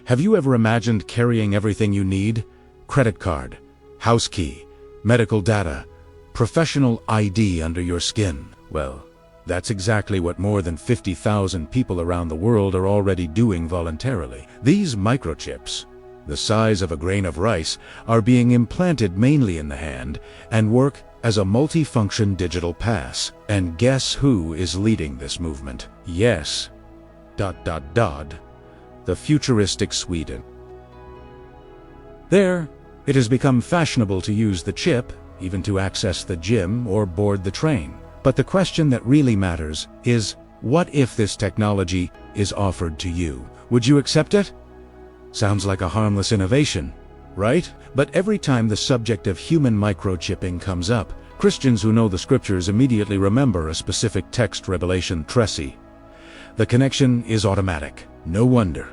Have you ever imagined carrying everything you need? Credit card, house key, medical data, professional ID under your skin? Well, that's exactly what more than 50,000 people around the world are already doing voluntarily. These microchips, the size of a grain of rice, are being implanted mainly in the hand and work as a multifunction digital pass. And guess who is leading this movement? Yes, the futuristic Sweden. There, it has become fashionable to use the chip, even to access the gym or board the train. But the question that really matters is, what if this technology is offered to you? Would you accept it? Sounds like a harmless innovation, right? But every time the subject of human microchipping comes up, Christians who know the scriptures immediately remember a specific text revelation, Tressi. The connection is automatic. No wonder.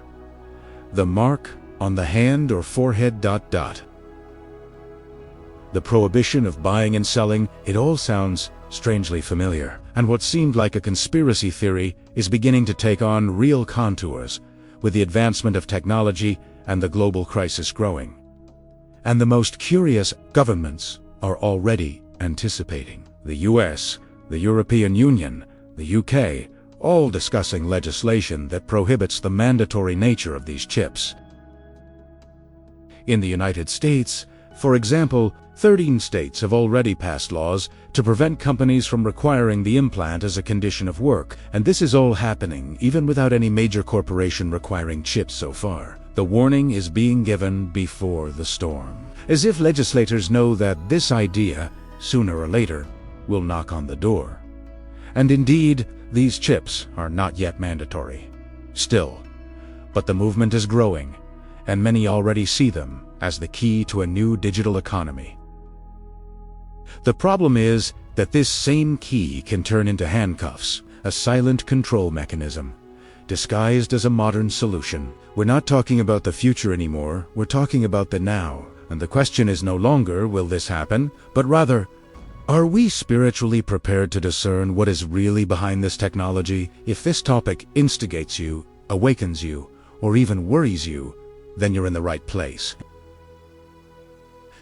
The mark on the hand or forehead ... The prohibition of buying and selling, it all sounds strangely familiar. And what seemed like a conspiracy theory is beginning to take on real contours with the advancement of technology and the global crisis growing. And the most curious, governments are already anticipating. The US, the European Union, the UK, all discussing legislation that prohibits the mandatory nature of these chips. In the United States, for example, 13 states have already passed laws to prevent companies from requiring the implant as a condition of work, and this is all happening even without any major corporation requiring chips so far. The warning is being given before the storm, as if legislators know that this idea, sooner or later, will knock on the door. And indeed, these chips are not yet mandatory. Still, but the movement is growing, and many already see them as the key to a new digital economy. The problem is that this same key can turn into handcuffs, a silent control mechanism, disguised as a modern solution. We're not talking about the future anymore, we're talking about the now. And the question is no longer, will this happen, but rather, are we spiritually prepared to discern what is really behind this technology? If this topic instigates you, awakens you, or even worries you, then you're in the right place.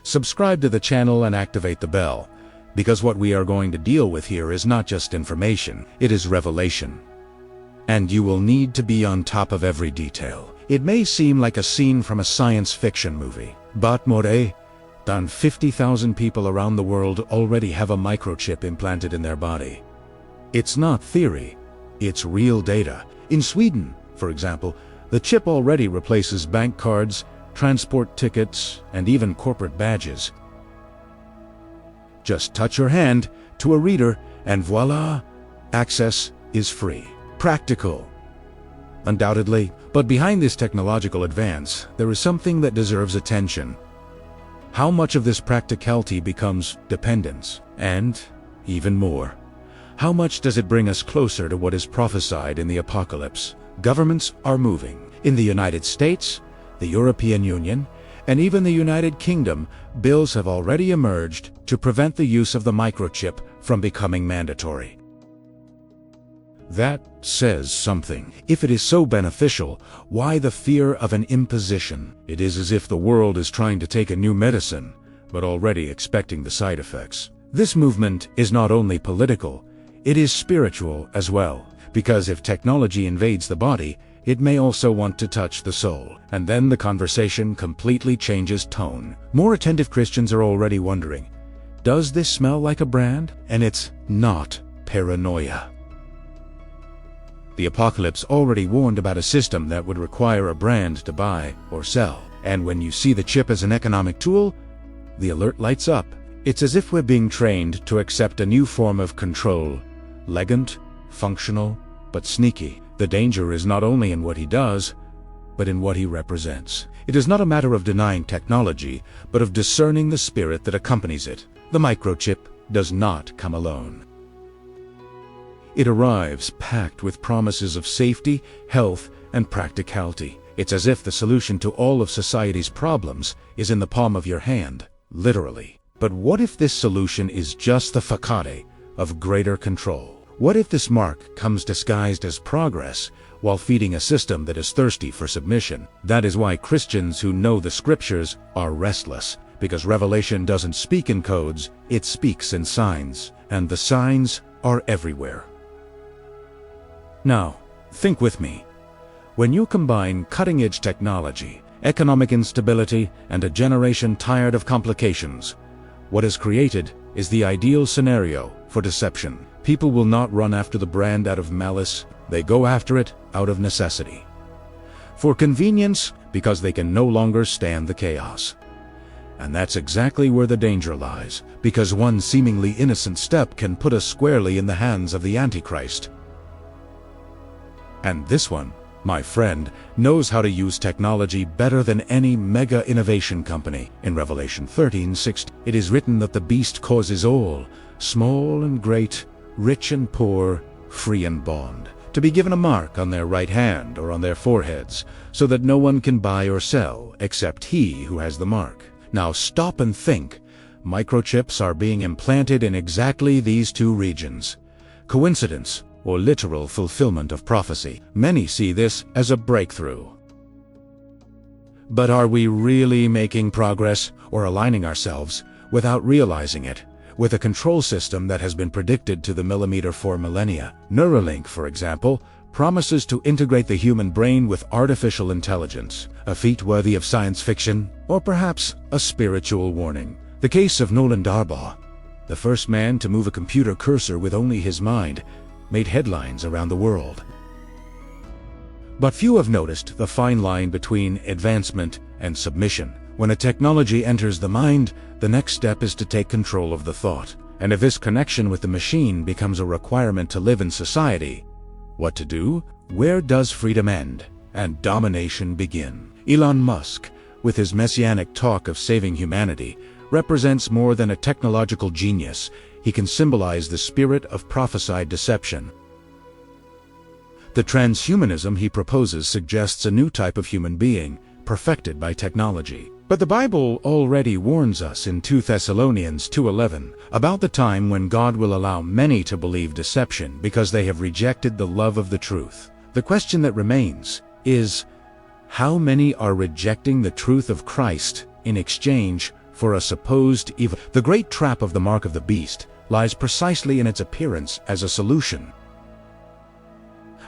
Subscribe to the channel and activate the bell, because what we are going to deal with here is not just information, it is revelation. And you will need to be on top of every detail. It may seem like a scene from a science fiction movie, but more than 50,000 people around the world already have a microchip implanted in their body. It's not theory, it's real data. In Sweden, for example, the chip already replaces bank cards, transport tickets, and even corporate badges. Just touch your hand to a reader and voila, access is free. Practical, undoubtedly, but behind this technological advance, there is something that deserves attention. How much of this practicality becomes dependence? And, even more, how much does it bring us closer to what is prophesied in the apocalypse? Governments are moving. In the United States, the European Union, and even the United Kingdom, bills have already emerged to prevent the use of the microchip from becoming mandatory. That says something. If it is so beneficial, why the fear of an imposition? It is as if the world is trying to take a new medicine, but already expecting the side effects. This movement is not only political, it is spiritual as well, because if technology invades the body, it may also want to touch the soul. And then the conversation completely changes tone. More attentive Christians are already wondering, does this smell like a brand? And it's not paranoia. The apocalypse already warned about a system that would require a brand to buy or sell. And when you see the chip as an economic tool, the alert lights up. It's as if we're being trained to accept a new form of control. Elegant, functional, but sneaky. The danger is not only in what he does, but in what he represents. It is not a matter of denying technology, but of discerning the spirit that accompanies it. The microchip does not come alone. It arrives packed with promises of safety, health, and practicality. It's as if the solution to all of society's problems is in the palm of your hand, literally. But what if this solution is just the facade of greater control? What if this mark comes disguised as progress, while feeding a system that is thirsty for submission. That is why Christians who know the scriptures are restless, because Revelation doesn't speak in codes, it speaks in signs, and the signs are everywhere. Now, think with me. When you combine cutting-edge technology, economic instability, and a generation tired of complications, what is created is the ideal scenario for deception. People will not run after the brand out of malice, they go after it out of necessity. For convenience, because they can no longer stand the chaos. And that's exactly where the danger lies, because one seemingly innocent step can put us squarely in the hands of the Antichrist. And this one, my friend, knows how to use technology better than any mega innovation company. In Revelation 13:6, it is written that the beast causes all, small and great, rich and poor, free and bond, to be given a mark on their right hand or on their foreheads, so that no one can buy or sell except he who has the mark. Now stop and think. Microchips are being implanted in exactly these two regions. Coincidence or literal fulfillment of prophecy? Many see this as a breakthrough. But are we really making progress or aligning ourselves, without realizing it, with a control system that has been predicted to the millimeter for millennia? Neuralink, for example, promises to integrate the human brain with artificial intelligence, a feat worthy of science fiction, or perhaps a spiritual warning. The case of Nolan Darbaugh, the first man to move a computer cursor with only his mind, made headlines around the world. But few have noticed the fine line between advancement and submission. When a technology enters the mind, the next step is to take control of the thought. And if this connection with the machine becomes a requirement to live in society, what to do? Where does freedom end and domination begin? Elon Musk, with his messianic talk of saving humanity, represents more than a technological genius. He can symbolize the spirit of prophesied deception. The transhumanism he proposes suggests a new type of human being, perfected by technology. But the Bible already warns us in 2 Thessalonians 2:11 about the time when God will allow many to believe deception because they have rejected the love of the truth. The question that remains is, how many are rejecting the truth of Christ in exchange for a supposed evil? The great trap of the mark of the beast lies precisely in its appearance as a solution.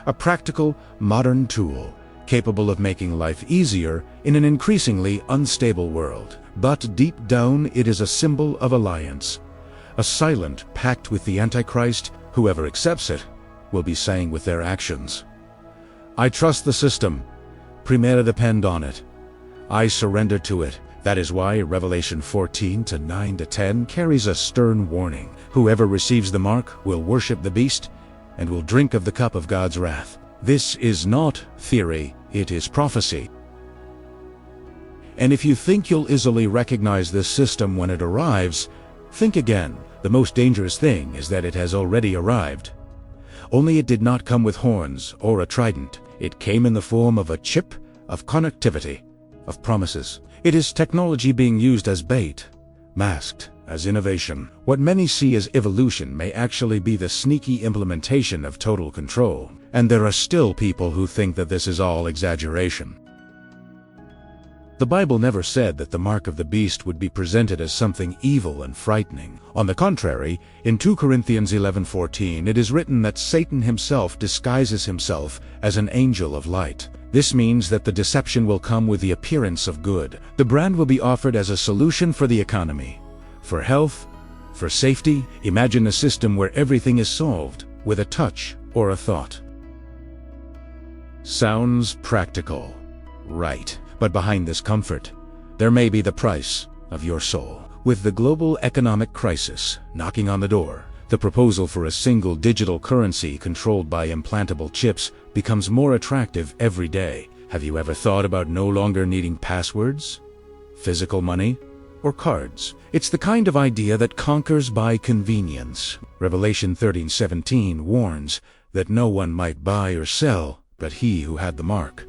A practical, modern tool capable of making life easier in an increasingly unstable world. But deep down, it is a symbol of alliance, a silent pact with the Antichrist. Whoever accepts it will be saying with their actions, "I trust the system, primera depend on it. I surrender to it." That is why Revelation 14:9-10 carries a stern warning. Whoever receives the mark will worship the beast and will drink of the cup of God's wrath. This is not theory, it is prophecy. And if you think you'll easily recognize this system when it arrives, think again. The most dangerous thing is that it has already arrived. Only it did not come with horns or a trident. It came in the form of a chip, of connectivity, of promises. It is technology being used as bait, masked as innovation. What many see as evolution may actually be the sneaky implementation of total control. And there are still people who think that this is all exaggeration. The Bible never said that the mark of the beast would be presented as something evil and frightening. On the contrary, in 2 Corinthians 11:14, it is written that Satan himself disguises himself as an angel of light. This means that the deception will come with the appearance of good. The brand will be offered as a solution for the economy, for health, for safety. Imagine a system where everything is solved with a touch or a thought. Sounds practical, right? But behind this comfort, there may be the price of your soul. With the global economic crisis knocking on the door, the proposal for a single digital currency controlled by implantable chips becomes more attractive every day. Have you ever thought about no longer needing passwords, physical money, or cards? It's the kind of idea that conquers by convenience. Revelation 13:17 warns that no one might buy or sell but he who had the mark.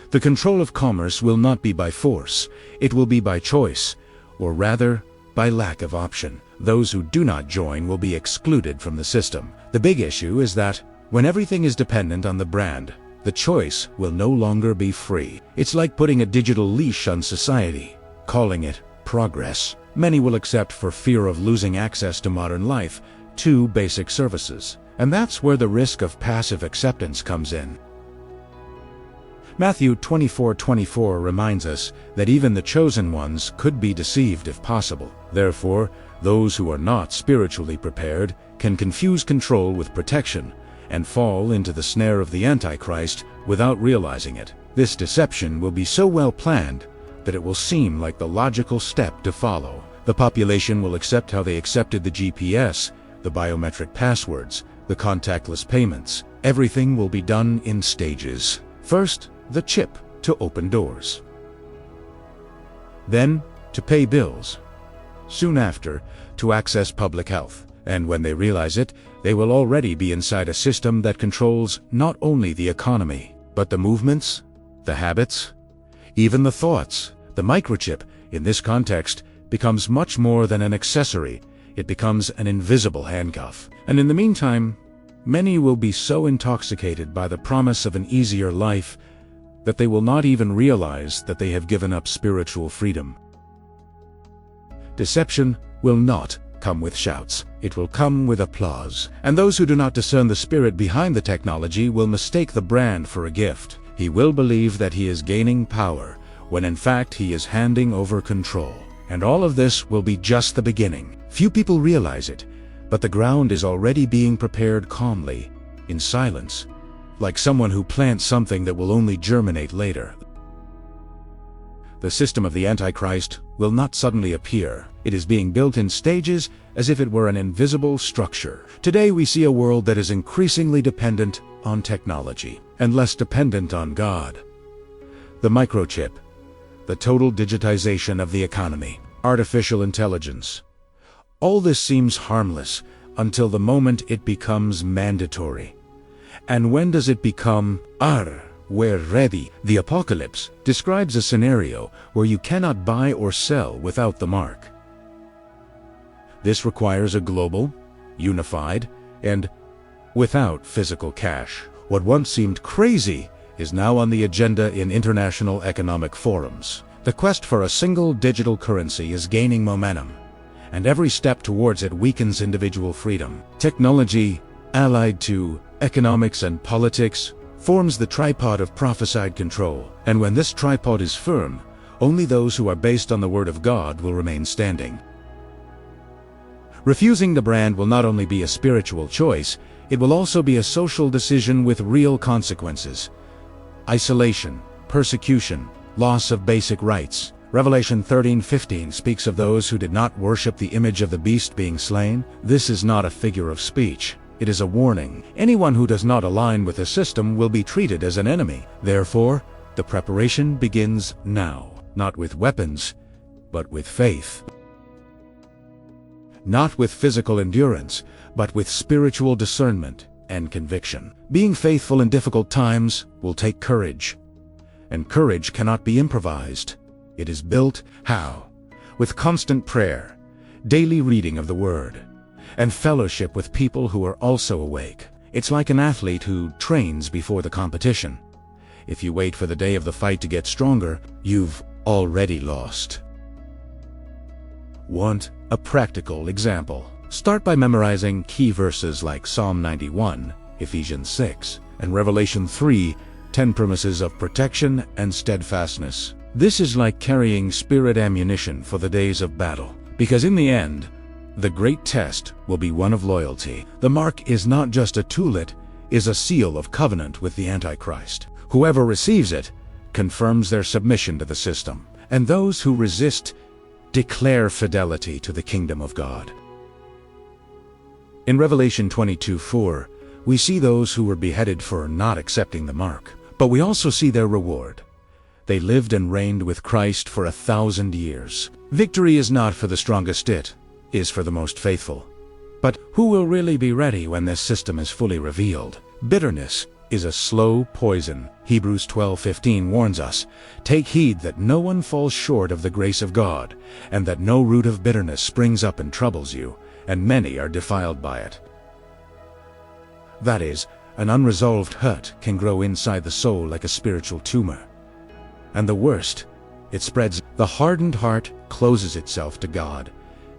The control of commerce will not be by force, it will be by choice, or rather, by lack of option. Those who do not join will be excluded from the system. The big issue is that When everything is dependent on the brand, the choice will no longer be free. It's like putting a digital leash on society, calling it progress. Many will accept for fear of losing access to modern life, to basic services. And that's where the risk of passive acceptance comes in. Matthew 24:24 reminds us that even the chosen ones could be deceived if possible. Therefore, those who are not spiritually prepared can confuse control with protection and fall into the snare of the Antichrist without realizing it. This deception will be so well planned that it will seem like the logical step to follow. The population will accept how they accepted the GPS, the biometric passwords, the contactless payments. Everything will be done in stages. First, the chip to open doors. Then, to pay bills. Soon after, to access public health. And when they realize it, they will already be inside a system that controls not only the economy, but the movements, the habits, even the thoughts. The microchip, in this context, becomes much more than an accessory. It becomes an invisible handcuff. And in the meantime, many will be so intoxicated by the promise of an easier life that they will not even realize that they have given up spiritual freedom. Deception will not come with shouts. It will come with applause. And those who do not discern the spirit behind the technology will mistake the brand for a gift. He will believe that he is gaining power, when in fact he is handing over control. And all of this will be just the beginning. Few people realize it, but the ground is already being prepared calmly, in silence, like someone who plants something that will only germinate later. The system of the Antichrist will not suddenly appear. It is being built in stages as if it were an invisible structure. Today we see a world that is increasingly dependent on technology and less dependent on God. The microchip, the total digitization of the economy, artificial intelligence. All this seems harmless until the moment it becomes mandatory. And when does it become, we're ready? The apocalypse describes a scenario where you cannot buy or sell without the mark. This requires a global, unified, and without physical cash. What once seemed crazy is now on the agenda in international economic forums. The quest for a single digital currency is gaining momentum, and every step towards it weakens individual freedom. Technology, allied to economics and politics, forms the tripod of prophesied control. And when this tripod is firm, only those who are based on the Word of God will remain standing. Refusing the brand will not only be a spiritual choice, it will also be a social decision with real consequences. Isolation, persecution, loss of basic rights. Revelation 13:15 speaks of those who did not worship the image of the beast being slain. This is not a figure of speech. It is a warning. Anyone who does not align with the system will be treated as an enemy. Therefore, the preparation begins now, not with weapons, but with faith. Not with physical endurance, but with spiritual discernment and conviction. Being faithful in difficult times will take courage, and courage cannot be improvised. It is built, how? With constant prayer, daily reading of the Word, and fellowship with people who are also awake. It's like an athlete who trains before the competition. If you wait for the day of the fight to get stronger, you've already lost. Want a practical example? Start by memorizing key verses like Psalm 91, Ephesians 6, and Revelation 3, 10 promises of protection and steadfastness. This is like carrying spirit ammunition for the days of battle, because in the end, the great test will be one of loyalty. The mark is not just a tool, it is a seal of covenant with the Antichrist. Whoever receives it confirms their submission to the system, and those who resist declare fidelity to the kingdom of God. In Revelation 22:4, we see those who were beheaded for not accepting the mark, but we also see their reward. They lived and reigned with Christ for 1,000 years. Victory is not for the strongest, it is for the most faithful. But who will really be ready when this system is fully revealed? Bitterness is a slow poison. Hebrews 12:15 warns us, "Take heed that no one falls short of the grace of God, and that no root of bitterness springs up and troubles you, and many are defiled by it." That is, an unresolved hurt can grow inside the soul like a spiritual tumor. And the worst, it spreads. The hardened heart closes itself to God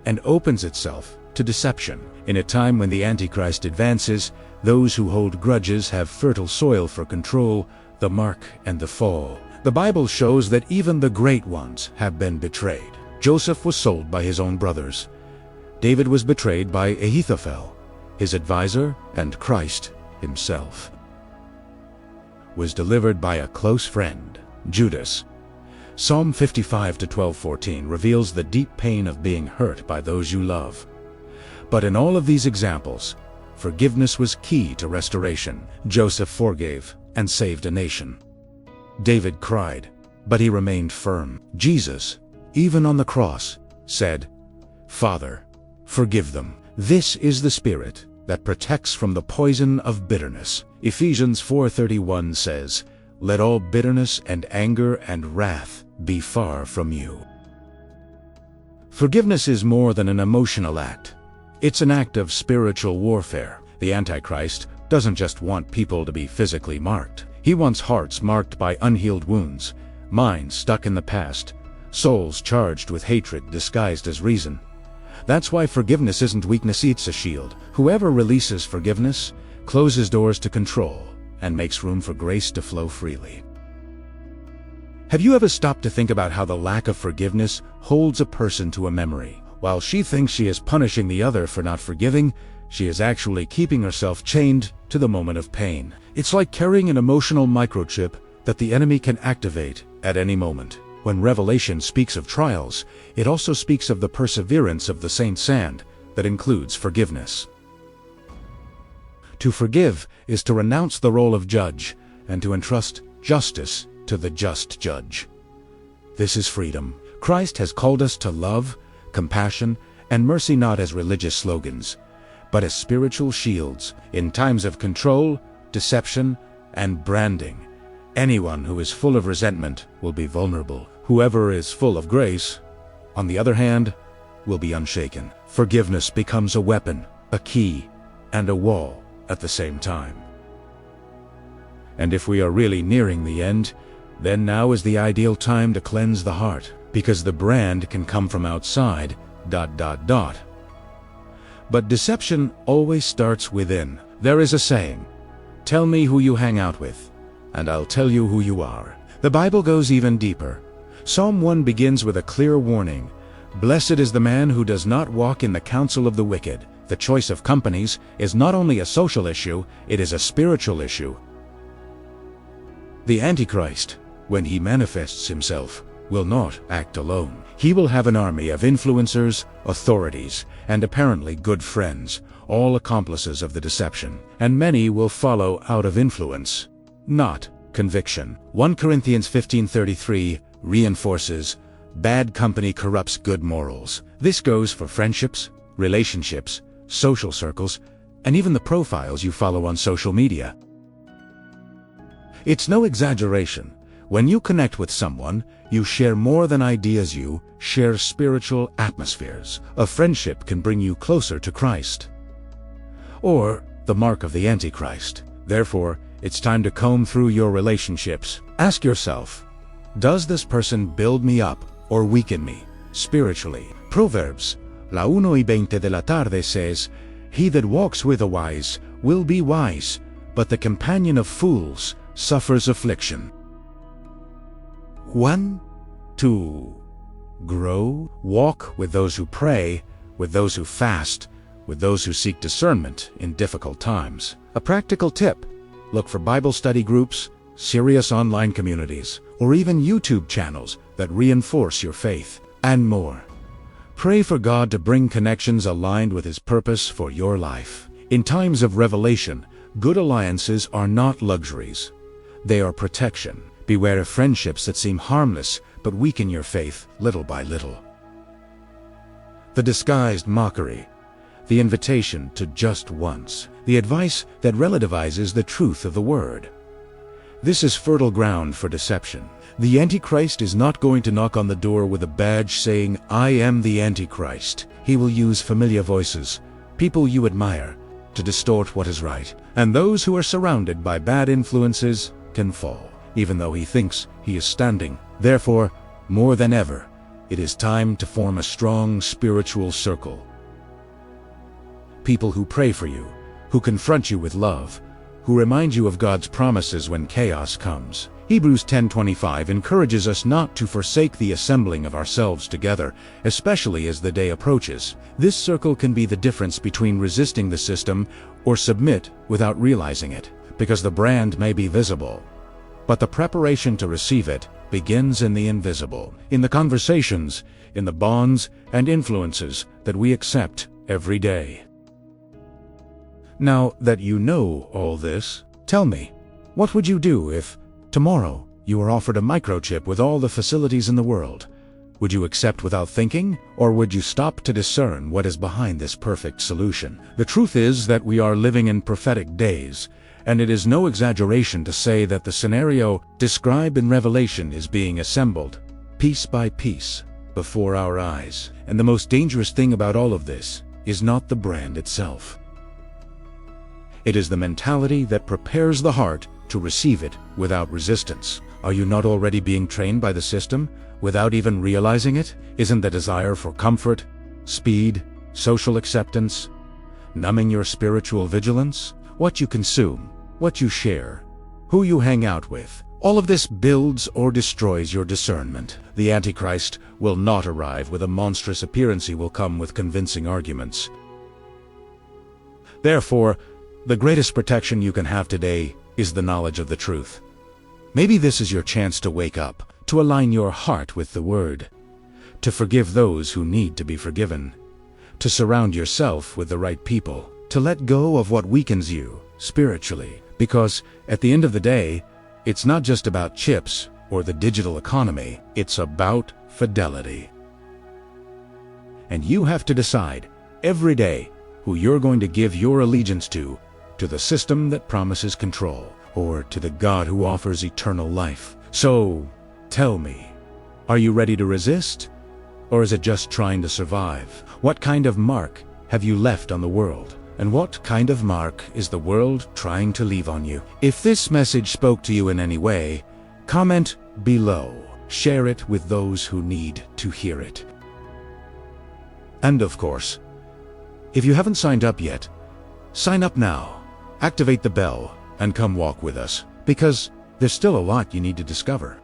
and opens itself to deception. In a time when the Antichrist advances, those who hold grudges have fertile soil for control, the mark, and the fall. The Bible shows that even the great ones have been betrayed. Joseph was sold by his own brothers. David was betrayed by Ahithophel, his advisor, and Christ himself was delivered by a close friend, Judas. Psalm 55:12-14 reveals the deep pain of being hurt by those you love. But in all of these examples, forgiveness was key to restoration. Joseph forgave and saved a nation. David cried, but he remained firm. Jesus, even on the cross, said, "Father, forgive them." This is the spirit that protects from the poison of bitterness. Ephesians 4:31 says, "Let all bitterness and anger and wrath be far from you." Forgiveness is more than an emotional act. It's an act of spiritual warfare. The Antichrist doesn't just want people to be physically marked. He wants hearts marked by unhealed wounds, minds stuck in the past, souls charged with hatred disguised as reason. That's why forgiveness isn't weakness, it's a shield. Whoever releases forgiveness closes doors to control and makes room for grace to flow freely. Have you ever stopped to think about how the lack of forgiveness holds a person to a memory? While she thinks she is punishing the other for not forgiving, she is actually keeping herself chained to the moment of pain. It's like carrying an emotional microchip that the enemy can activate at any moment. When Revelation speaks of trials, it also speaks of the perseverance of the saints, and that includes forgiveness. To forgive is to renounce the role of judge and to entrust justice to the just judge. This is freedom. Christ has called us to love, compassion, and mercy not as religious slogans, but as spiritual shields in times of control, deception, and branding. Anyone who is full of resentment will be vulnerable. Whoever is full of grace, on the other hand, will be unshaken. Forgiveness becomes a weapon, a key, and a wall at the same time. And if we are really nearing the end, then now is the ideal time to cleanse the heart, because the brand can come from outside, ... But deception always starts within. There is a saying, "Tell me who you hang out with, and I'll tell you who you are." The Bible goes even deeper. Psalm 1 begins with a clear warning. "Blessed is the man who does not walk in the counsel of the wicked." The choice of companies is not only a social issue, it is a spiritual issue. The Antichrist, when he manifests himself, will not act alone. He will have an army of influencers, authorities, and apparently good friends, all accomplices of the deception. And many will follow out of influence, not conviction. 1 Corinthians 15:33 reinforces, "Bad company corrupts good morals." This goes for friendships, relationships, social circles, and even the profiles you follow on social media. It's no exaggeration. When you connect with someone, you share more than ideas, you share spiritual atmospheres. A friendship can bring you closer to Christ, or the mark of the Antichrist. Therefore, it's time to comb through your relationships. Ask yourself, does this person build me up or weaken me spiritually? Proverbs, la 1:20 de la tarde says, "He that walks with the wise will be wise, but the companion of fools suffers affliction." 1, 2. Grow. Walk with those who pray, with those who fast, with those who seek discernment in difficult times. A practical tip: look for Bible study groups, serious online communities, or even YouTube channels that reinforce your faith, and more. Pray for God to bring connections aligned with His purpose for your life. In times of revelation, good alliances are not luxuries. They are protection. Beware of friendships that seem harmless but weaken your faith little by little. The disguised mockery, the invitation to just once, the advice that relativizes the truth of the word. This is fertile ground for deception. The Antichrist is not going to knock on the door with a badge saying, "I am the Antichrist." He will use familiar voices, people you admire, to distort what is right, and those who are surrounded by bad influences can fall, even though he thinks he is standing. Therefore, more than ever, it is time to form a strong spiritual circle. People who pray for you, who confront you with love, who remind you of God's promises when chaos comes. Hebrews 10:25 encourages us not to forsake the assembling of ourselves together, especially as the day approaches. This circle can be the difference between resisting the system or submit without realizing it, because the brand may be visible, but the preparation to receive it begins in the invisible, in the conversations, in the bonds and influences that we accept every day. Now that you know all this, tell me, what would you do if tomorrow you were offered a microchip with all the facilities in the world? Would you accept without thinking, or would you stop to discern what is behind this perfect solution? The truth is that we are living in prophetic days, and it is no exaggeration to say that the scenario described in Revelation is being assembled, piece by piece, before our eyes. And the most dangerous thing about all of this is not the brand itself. It is the mentality that prepares the heart to receive it without resistance. Are you not already being trained by the system without even realizing it? Isn't the desire for comfort, speed, social acceptance, numbing your spiritual vigilance? What you consume, what you share, who you hang out with, all of this builds or destroys your discernment. The Antichrist will not arrive with a monstrous appearance. He will come with convincing arguments. Therefore, the greatest protection you can have today is the knowledge of the truth. Maybe this is your chance to wake up, to align your heart with the Word, to forgive those who need to be forgiven, to surround yourself with the right people, to let go of what weakens you spiritually. Because at the end of the day, it's not just about chips or the digital economy, it's about fidelity. And you have to decide every day who you're going to give your allegiance to the system that promises control, or to the God who offers eternal life. So, tell me, are you ready to resist? Or is it just trying to survive? What kind of mark have you left on the world? And what kind of mark is the world trying to leave on you? If this message spoke to you in any way, comment below. Share it with those who need to hear it. And of course, if you haven't signed up yet, sign up now. Activate the bell and come walk with us, because there's still a lot you need to discover.